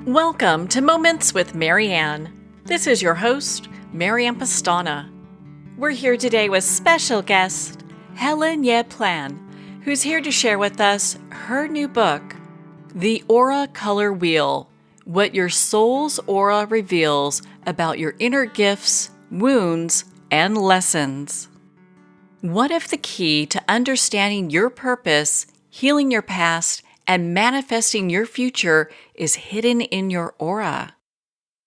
Welcome to Moments with Marianne. This is your host, Marianne Pastana. We're here today with special guest, Helen Ye Plehn, who's here to share with us her new book, The Aura Color Wheel: What Your Soul's Aura Reveals About Your Inner Gifts, Wounds, and Lessons. What if the key to understanding your purpose, healing your past, and manifesting your future is hidden in your aura?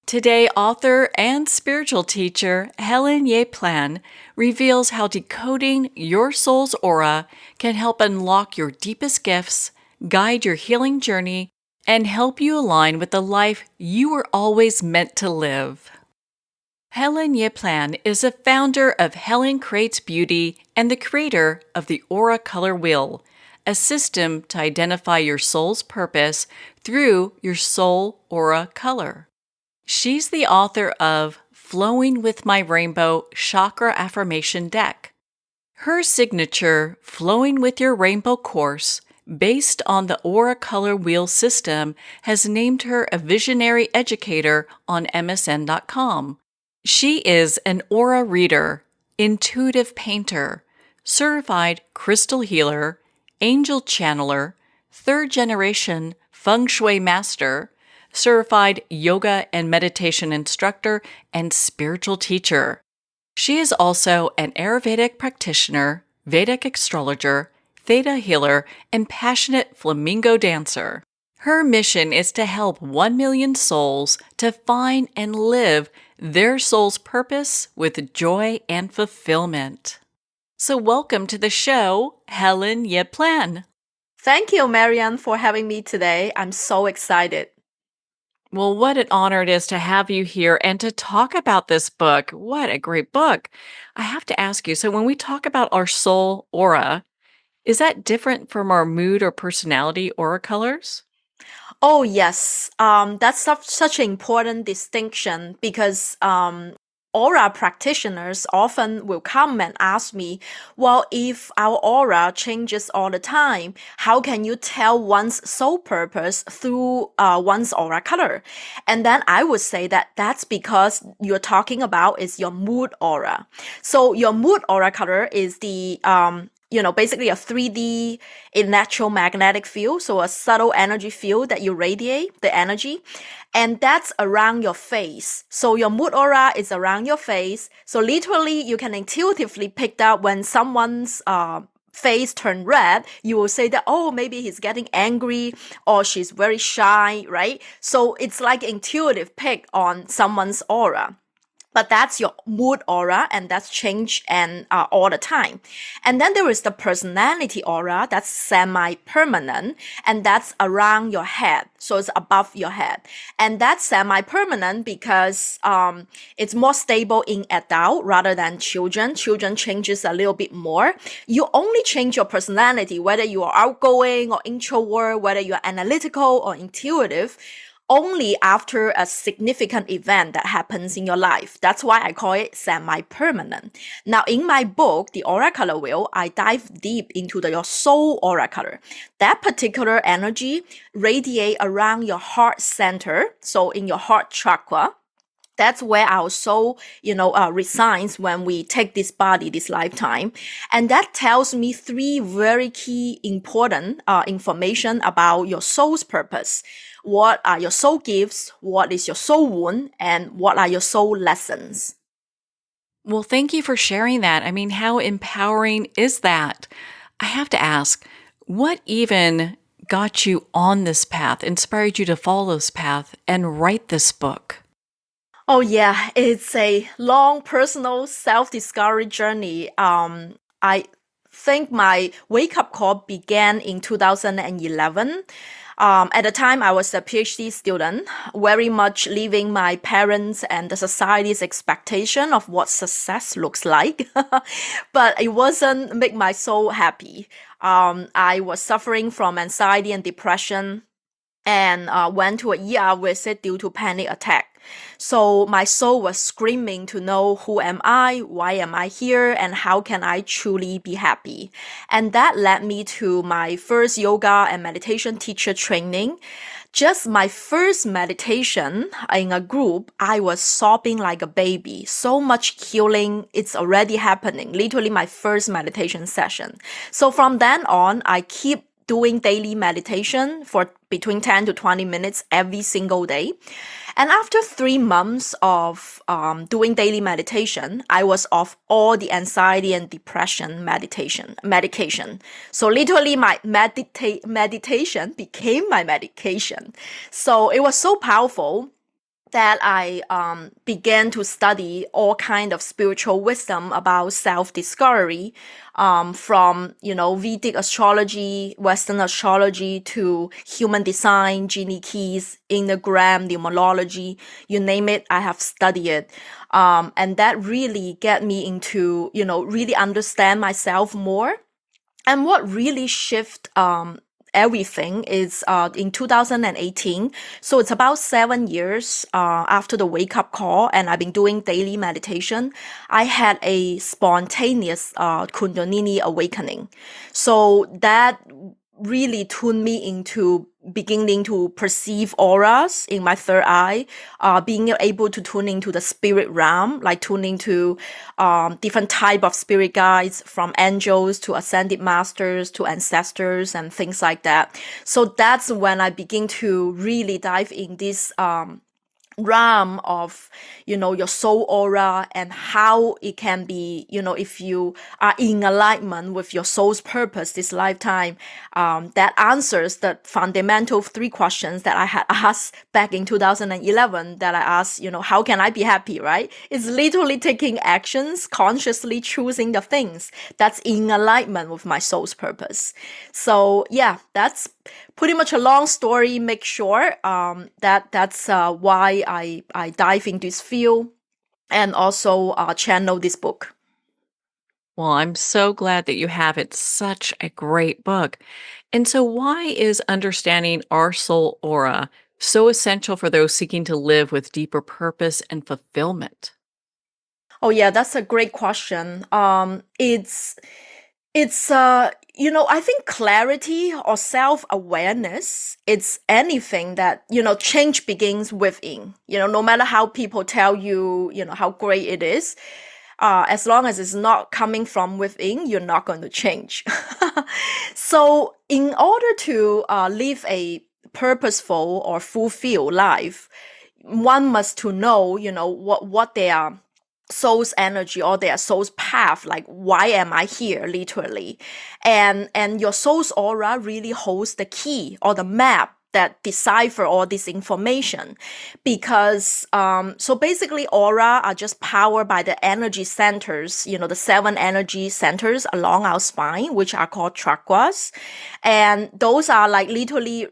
Today, author and spiritual teacher Helen Ye Plehn reveals how decoding your soul's aura can help unlock your deepest gifts, guide your healing journey, and help you align with the life you were always meant to live. Helen Ye Plehn is the founder of Helen Creates Beauty and the creator of the Aura Color Wheel, a system to identify your soul's purpose through your soul aura color. She's the author of Flowing with My Rainbow Chakra Affirmation Deck. Her signature Flowing with Your Rainbow course, based on the Aura Color Wheel system, has named her a visionary educator on MSN.com. She is an aura reader, intuitive painter, certified crystal healer, angel channeler, third-generation feng shui master, certified yoga and meditation instructor, and spiritual teacher. She is also an Ayurvedic practitioner, Vedic astrologer, theta healer, and passionate flamingo dancer. Her mission is to help 1 million souls to find and live their soul's purpose with joy and fulfillment. So welcome to the show, Helen Ye Plehn. Thank you, Marianne, for having me today. I'm so excited. Well, what an honor it is to have you here and to talk about this book. What a great book. I have to ask you, so when we talk about our soul aura, is that different from our mood or personality aura colors? Oh, yes. That's such an important distinction because aura practitioners often will come and ask me, well, if our aura changes all the time, how can you tell one's soul purpose through one's aura color? And then I would say that that's because you're talking about is your mood aura. So your mood aura color is the basically a 3D electromagnetic field, so a subtle energy field that you radiate the energy, and that's around your face. So your mood aura is around your face. So literally, you can intuitively pick up when someone's face turn red, you will say that, oh, maybe he's getting angry or she's very shy, right? So it's like intuitive pick on someone's aura. But that's your mood aura, and that's change and all the time. And then there is the personality aura that's semi-permanent, and that's around your head, so it's above your head. And that's semi-permanent because it's more stable in adult rather than children. Children changes a little bit more. You only change your personality, whether you are outgoing or introvert, whether you're analytical or intuitive, only after a significant event that happens in your life. That's why I call it semi-permanent. Now, in my book, The Aura Color Wheel, I dive deep into your soul aura color. That particular energy radiate around your heart center, so in your heart chakra. That's where our soul, resides when we take this body, this lifetime. And that tells me 3 very key important information about your soul's purpose. What are your soul gifts? What is your soul wound? And what are your soul lessons? Well, thank you for sharing that. I mean, how empowering is that? I have to ask, what even got you on this path, inspired you to follow this path and write this book? Oh yeah, it's a long personal self-discovery journey. I think my wake-up call began in 2011. At the time, I was a PhD student, very much living my parents' and the society's expectation of what success looks like. But it wasn't make my soul happy. I was suffering from anxiety and depression, and went to a ER visit due to panic attack. So my soul was screaming to know who am I, why am I here, and how can I truly be happy. And that led me to my first yoga and meditation teacher training. Just my first meditation in a group, I was sobbing like a baby. So much healing, it's already happening. Literally my first meditation session. So from then on, I keep doing daily meditation for between 10 to 20 minutes every single day. And after 3 months of doing daily meditation, I was off all the anxiety and depression medication. So literally my meditation became my medication. So it was so powerful that I began to study all kind of spiritual wisdom about self-discovery, from Vedic astrology, Western astrology to human design, genie keys, enneagram, numerology, you name it, I have studied it. And that really get me into really understand myself more. And what really shift everything is in 2018. So it's about 7 years after the wake up call, and I've been doing daily meditation. I had a spontaneous Kundalini awakening. So that really tuned me into beginning to perceive auras in my third eye, being able to tune into the spirit realm, like tuning to different type of spirit guides, from angels to ascended masters to ancestors and things like that. So that's when I begin to really dive in this realm of your soul aura, and how it can be, if you are in alignment with your soul's purpose this lifetime. That answers the fundamental 3 questions that I had asked back in 2011, that I asked, how can I be happy, right? It's literally taking actions, consciously choosing the things that's in alignment with my soul's purpose. So yeah, that's pretty much a long story. Make sure that's why I dive into this field, and also channel this book. Well, I'm so glad that you have it. Such a great book. And so, why is understanding our soul aura so essential for those seeking to live with deeper purpose and fulfillment? Oh yeah, that's a great question. It's I think clarity or self-awareness, it's anything that, change begins within. No matter how people tell you, how great it is, as long as it's not coming from within, you're not going to change. So in order to live a purposeful or fulfilled life, one must to know, what they are soul's energy or their soul's path, like why am I here, literally. And your soul's aura really holds the key or the map that decipher all this information. Because so basically aura are just powered by the energy centers, the 7 energy centers along our spine, which are called chakras. And those are like literally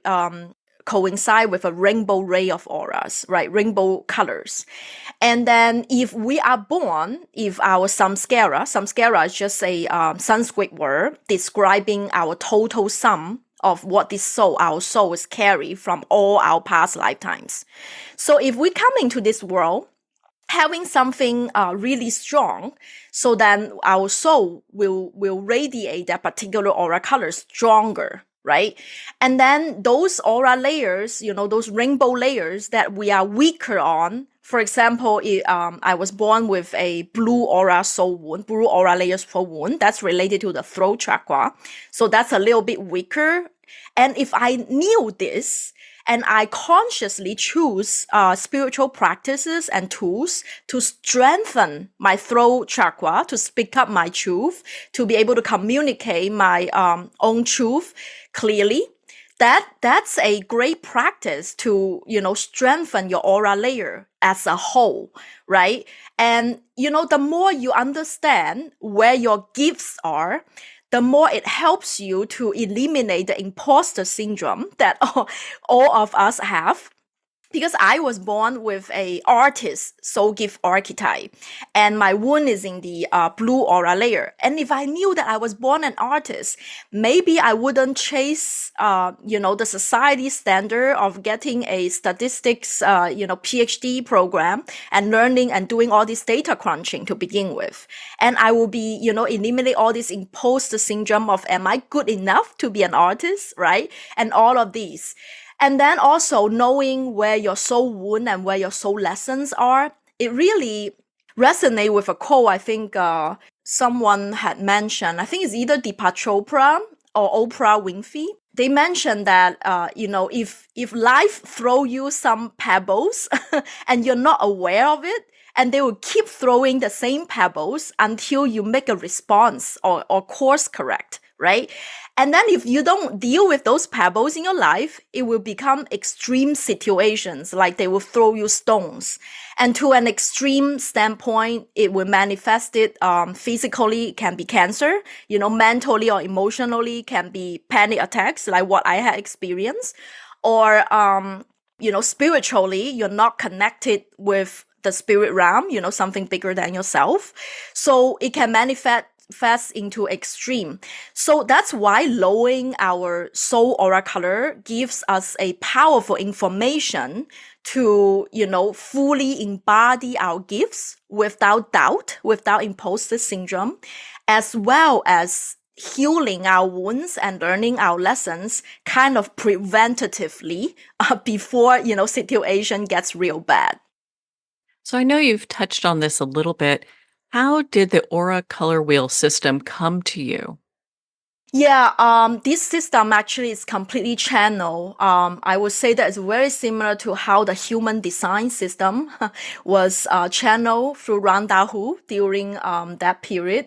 coincide with a rainbow ray of auras, right? Rainbow colors. And then if we are born, if our samskara is just a Sanskrit word describing our total sum of what our soul is carry from all our past lifetimes. So if we come into this world having something really strong, so then our soul will radiate that particular aura color stronger, right? And then those aura layers, those rainbow layers that we are weaker on. For example, I was born with a blue aura soul wound, blue aura layers soul wound. That's related to the throat chakra. So that's a little bit weaker. And if I knew this, and I consciously choose spiritual practices and tools to strengthen my throat chakra, to speak up my truth, to be able to communicate my own truth clearly, that's a great practice to, strengthen your aura layer as a whole, right? And, the more you understand where your gifts are, the more it helps you to eliminate the imposter syndrome that all of us have. because I was born with a artist soul gift archetype, and my wound is in the blue aura layer. And if I knew that I was born an artist, maybe I wouldn't chase, the society standard of getting a statistics, PhD program and learning and doing all this data crunching to begin with. And I will be, eliminate all this imposter syndrome of, am I good enough to be an artist, right? And all of these. And then also knowing where your soul wound and where your soul lessons are, it really resonates with a quote I think someone had mentioned. I think it's either Deepak Chopra or Oprah Winfrey. They mentioned that, if life throw you some pebbles and you're not aware of it, and they will keep throwing the same pebbles until you make a response or course correct, right? And then if you don't deal with those pebbles in your life, it will become extreme situations, like they will throw you stones. And to an extreme standpoint, it will manifest it physically, it can be cancer, mentally or emotionally can be panic attacks, like what I had experienced. Or, spiritually, you're not connected with the spirit realm, something bigger than yourself. So it can manifest into extreme. So that's why lowering our soul aura color gives us a powerful information to, fully embody our gifts without doubt, without imposter syndrome, as well as healing our wounds and learning our lessons kind of preventatively before, situation gets real bad. So I know you've touched on this a little bit. How did the aura color wheel system come to you? Yeah, this system actually is completely channel. I would say that it's very similar to how the human design system was channeled through Randahu during that period.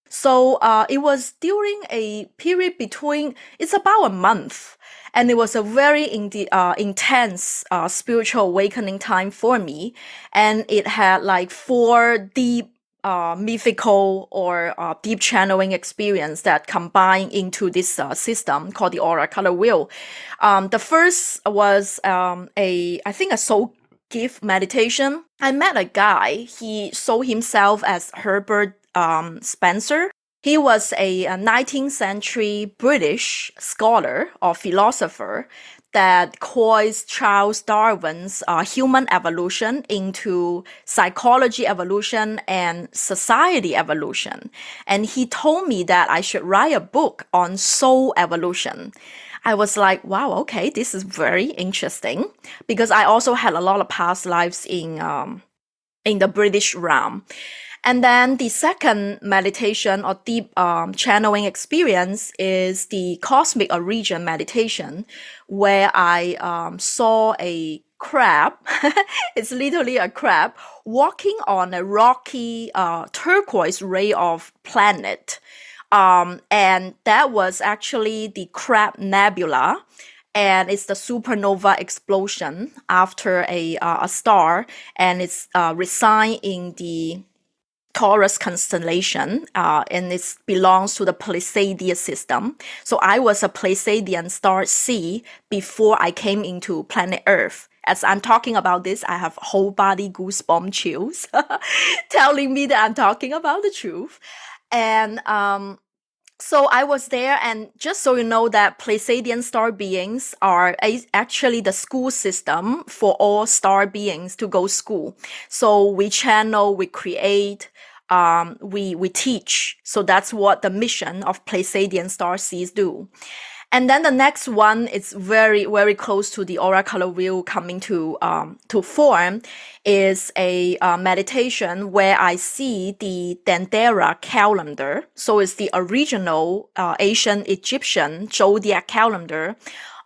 So it was during a period between, it's about a month. And it was a very intense spiritual awakening time for me. And it had like 4 deep mythical or deep channeling experience that combine into this system called the aura color wheel. The first was I think a soul gift meditation. I met a guy. He saw himself as Herbert Spencer. He was a 19th century British scholar or philosopher that coins Charles Darwin's human evolution into psychology evolution and society evolution. And he told me that I should write a book on soul evolution. I was like, wow, okay, this is very interesting, because I also had a lot of past lives in the British realm. And then the second meditation or deep channeling experience is the cosmic origin meditation, where I saw a crab. It's literally a crab walking on a rocky turquoise ray of planet. And that was actually the Crab Nebula. And it's the supernova explosion after a star, and it's resigned in the Taurus constellation, and it belongs to the Pleiadian system. So I was a Pleiadian star C before I came into planet Earth. As I'm talking about this, I have whole body goosebump chills, telling me that I'm talking about the truth. And so I was there, and just so you know that Pleiadian star beings are actually the school system for all star beings to go school. So we channel, we create, we teach. So that's what the mission of Pleiadian star seeds do. And then the next one is very, very close to the aura color wheel coming to form, is a meditation where I see the Dendera calendar. So it's the original ancient Egyptian zodiac calendar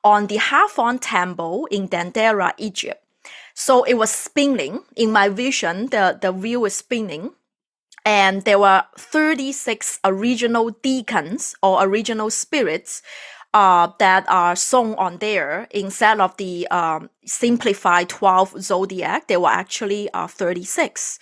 on the Hathor temple in Dendera, Egypt. So it was spinning. In my vision, the wheel is spinning. And there were 36 original deacons or original spirits that are shown on there. Instead of the simplified 12 zodiac, there were actually 36.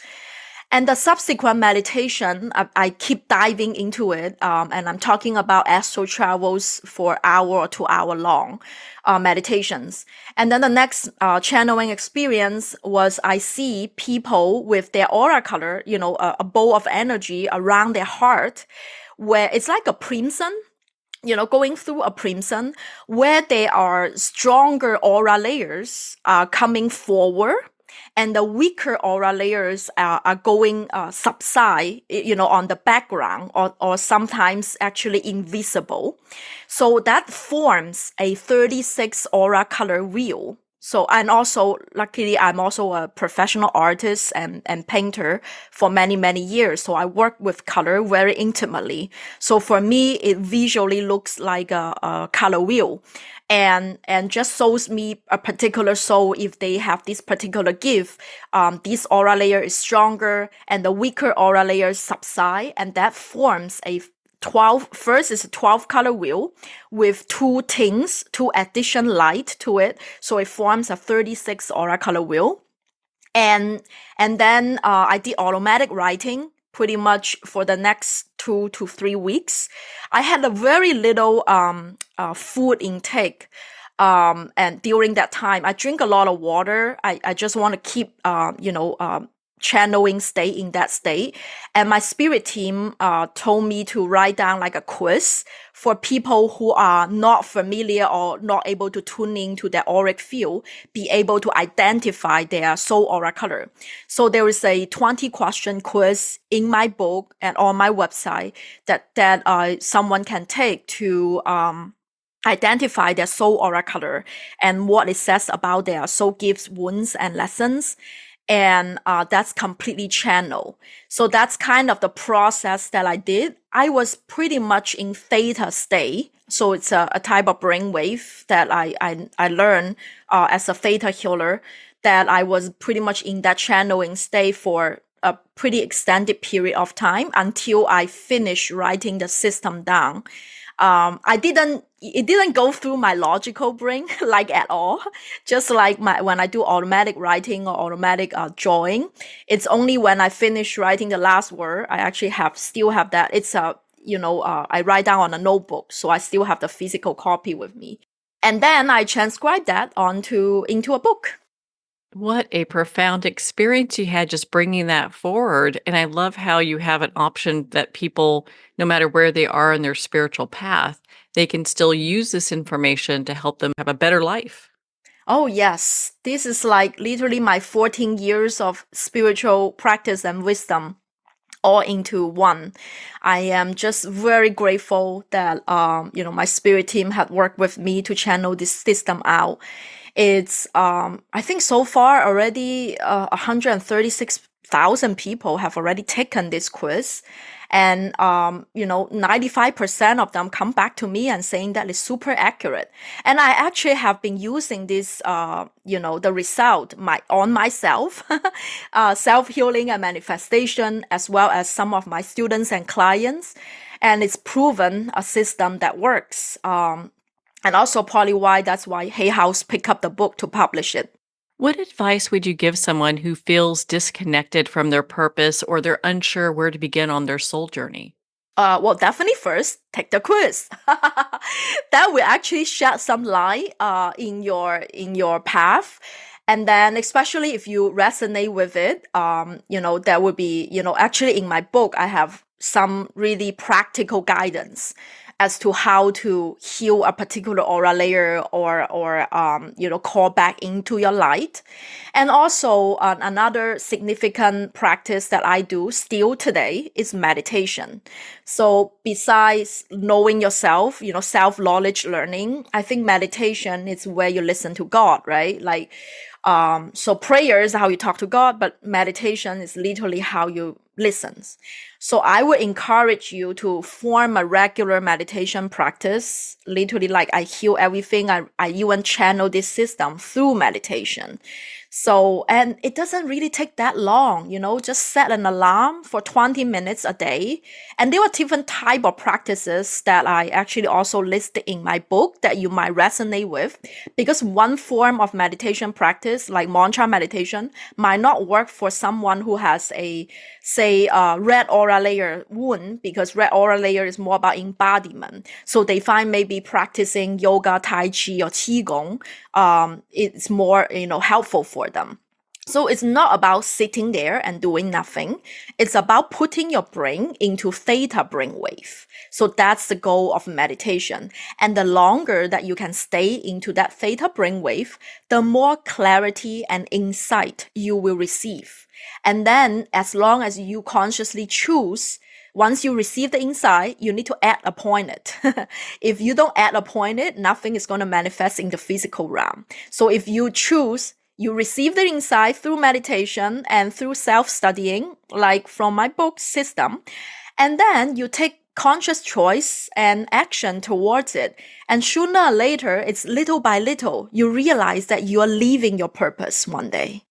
And the subsequent meditation, I keep diving into it, and I'm talking about astral travels for hour or 2 hour long meditations. And then the next channeling experience was I see people with their aura color, a bowl of energy around their heart, where it's like a crimson, going through a crimson, where there are stronger aura layers coming forward, and the weaker aura layers are going subside, on the background, or sometimes actually invisible. So that forms a 36 aura color wheel. So, and also, luckily, I'm also a professional artist and painter for many, many years. So I work with color very intimately. So for me, it visually looks like a color wheel, and just shows me a particular soul. If they have this particular gift, this aura layer is stronger and the weaker aura layers subside, and that forms a 12. First is a 12 color wheel with two tints, two addition light to it. So it forms a 36 aura color wheel. And then I did automatic writing pretty much for the next 2 to 3 weeks. I had a very little food intake. And during that time, I drink a lot of water. I just want to keep, channeling stay in that state. And my spirit team told me to write down like a quiz for people who are not familiar or not able to tune in to their auric field, be able to identify their soul aura color. So there is a 20-question quiz in my book and on my website that someone can take to identify their soul aura color and what it says about their soul gifts, wounds, and lessons. And that's completely channel. So that's kind of the process that I did. I was pretty much in theta state. So it's a type of brainwave that I learned as a theta healer, that I was pretty much in that channeling state for a pretty extended period of time until I finished writing the system down. It didn't go through my logical brain like at all. Just like when I do automatic writing or automatic drawing, it's only when I finish writing the last word, I actually still have that. It's I write down on a notebook, so I still have the physical copy with me. And then I transcribe that into a book. What a profound experience you had just bringing that forward. And I love how you have an option that people, no matter where they are in their spiritual path, they can still use this information to help them have a better life. Oh, yes. This is like literally my 14 years of spiritual practice and wisdom all into one. I am just very grateful that, my spirit team had worked with me to channel this system out. It's, I think so far already 136,000 people have already taken this quiz. And, 95% of them come back to me and saying that it's super accurate. And I actually have been using this, the result on myself, self-healing and manifestation, as well as some of my students and clients. And it's proven a system that works. And also probably that's why Hay House picked up the book to publish it. What advice would you give someone who feels disconnected from their purpose or they're unsure where to begin on their soul journey? Well, definitely first take the quiz. That will actually shed some light in your path. And then, especially if you resonate with it, there would be, actually in my book, I have some really practical guidance as to how to heal a particular aura layer or call back into your light. And also another significant practice that I do still today is meditation. So besides knowing yourself, self-knowledge learning, I think meditation is where you listen to God, right? Like, so prayer is how you talk to God, but meditation is literally how you listens. So I would encourage you to form a regular meditation practice. Literally, like I heal everything. I even channel this system through meditation. So, and it doesn't really take that long, just set an alarm for 20 minutes a day. And there are different type of practices that I actually also listed in my book that you might resonate with, because one form of meditation practice, like mantra meditation, might not work for someone who has a, say, red aura layer wound, because red aura layer is more about embodiment. So they find maybe practicing yoga, tai chi, or qigong, it's more, helpful for them. So it's not about sitting there and doing nothing. It's about putting your brain into theta brainwave. So that's the goal of meditation. And the longer that you can stay into that theta brainwave, the more clarity and insight you will receive. And then as long as you consciously choose, once you receive the insight, you need to add a point it. If you don't add a point it, nothing is going to manifest in the physical realm. So if you choose, you receive the insight through meditation and through self-studying, like from my book system, and then you take conscious choice and action towards it. And sooner or later, it's little by little, you realize that you are living your purpose one day.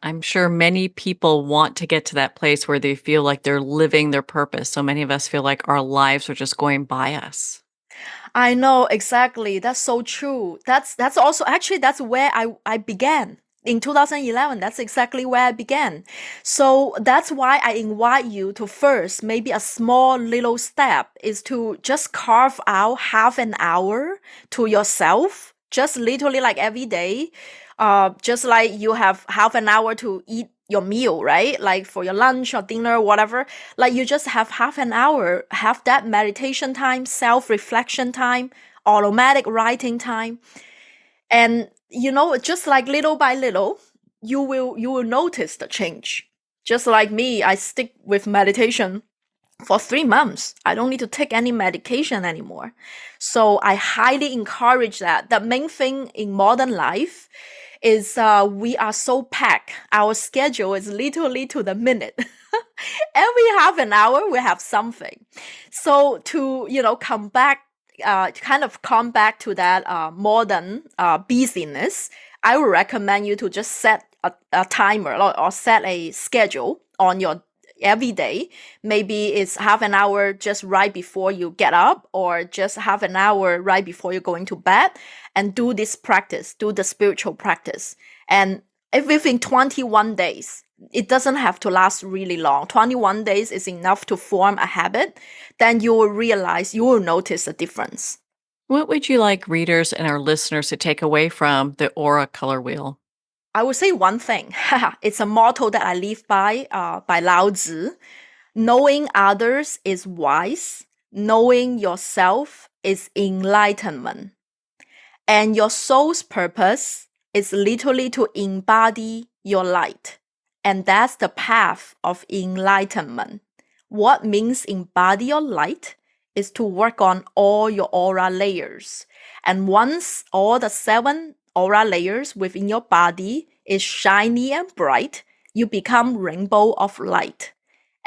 I'm sure many people want to get to that place where they feel like they're living their purpose. So many of us feel like our lives are just going by us. I know, exactly. That's so true. That's also actually that's where I began. In 2011, that's exactly where I began. So that's why I invite you to first, maybe a small little step is to just carve out half an hour to yourself, just literally like every day. Just like you have half an hour to eat your meal, right? Like for your lunch or dinner, whatever. Like you just have half an hour, have that meditation time, self-reflection time, automatic writing time. And just like little by little, you will notice the change. Just like me, I stick with meditation for 3 months. I don't need to take any medication anymore. So I highly encourage that. The main thing in modern life is we are so packed. Our schedule is literally to the minute. Every half an hour we have something. So to come back, kind of come back to that modern busyness, I would recommend you to just set a timer or set a schedule on your every day. Maybe it's half an hour just right before you get up, or just half an hour right before you're going to bed, and do this practice, do the spiritual practice. And if within 21 days, it doesn't have to last really long. 21 days is enough to form a habit. Then you will realize, you will notice a difference. What would you like readers and our listeners to take away from the Aura Color Wheel? I would say one thing. It's a motto that I live by Lao Tzu. Knowing others is wise. Knowing yourself is enlightenment. And your soul's purpose is literally to embody your light. And that's the path of enlightenment. What means embody your light is to work on all your aura layers. And once all the 7 aura layers within your body is shiny and bright, you become rainbow of light.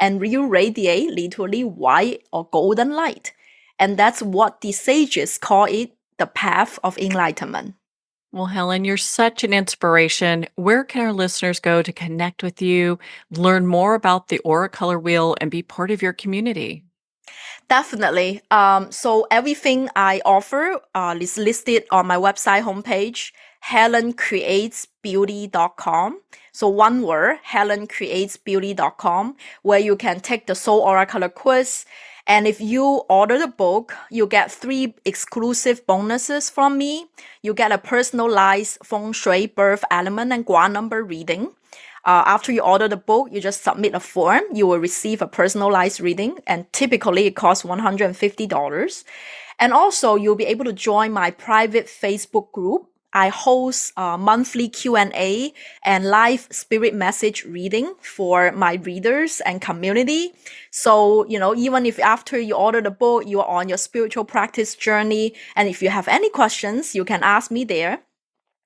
And you radiate literally white or golden light. And that's what the sages call it, the path of enlightenment. Well, Helen, you're such an inspiration. Where can our listeners go to connect with you, learn more about the Aura Color Wheel, and be part of your community? Definitely. So everything I offer is listed on my website homepage, helencreatesbeauty.com. So one word, helencreatesbeauty.com, where you can take the Soul Aura Color quiz. And if you order the book, you get 3 exclusive bonuses from me. You get a personalized feng shui, birth element, and gua number reading. After you order the book, you just submit a form. You will receive a personalized reading, and typically it costs $150. And also, you'll be able to join my private Facebook group. I host monthly Q&A and live spirit message reading for my readers and community. So, even if after you order the book, you are on your spiritual practice journey, and if you have any questions, you can ask me there.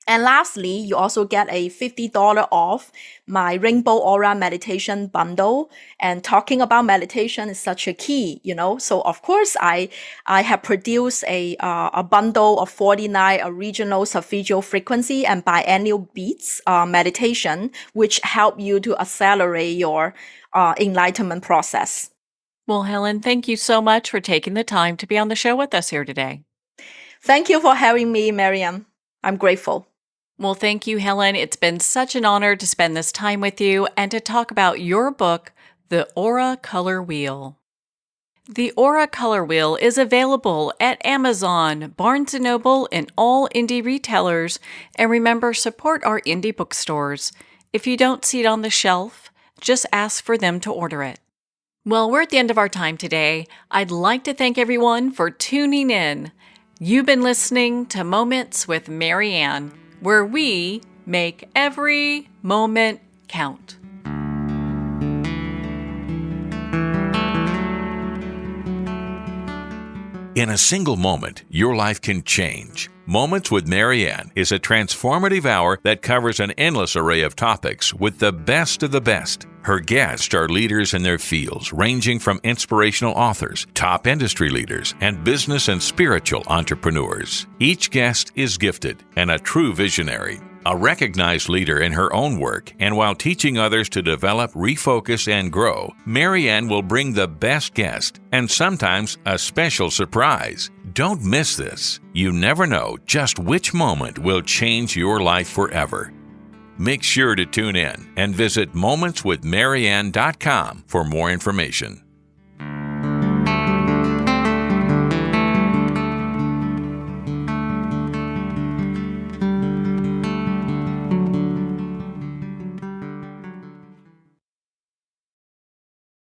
And lastly, you also get a $50 off my Rainbow Aura Meditation bundle. And talking about meditation is such a key, So of course, I have produced a bundle of 49 original solfeggio frequency and biennial beats meditation, which help you to accelerate your enlightenment process. Well, Helen, thank you so much for taking the time to be on the show with us here today. Thank you for having me, Marianne. I'm grateful. Well, thank you, Helen. It's been such an honor to spend this time with you and to talk about your book, The Aura Color Wheel. The Aura Color Wheel is available at Amazon, Barnes & Noble, and all indie retailers. And remember, support our indie bookstores. If you don't see it on the shelf, just ask for them to order it. Well, we're at the end of our time today. I'd like to thank everyone for tuning in. You've been listening to Moments with Marianne, where we make every moment count. In a single moment, your life can change. Moments with Marianne is a transformative hour that covers an endless array of topics with the best of the best. Her guests are leaders in their fields, ranging from inspirational authors, top industry leaders, and business and spiritual entrepreneurs. Each guest is gifted and a true visionary, a recognized leader in her own work, and while teaching others to develop, refocus, and grow, Marianne will bring the best guest and sometimes a special surprise. Don't miss this. You never know just which moment will change your life forever. Make sure to tune in and visit momentswithmarianne.com for more information.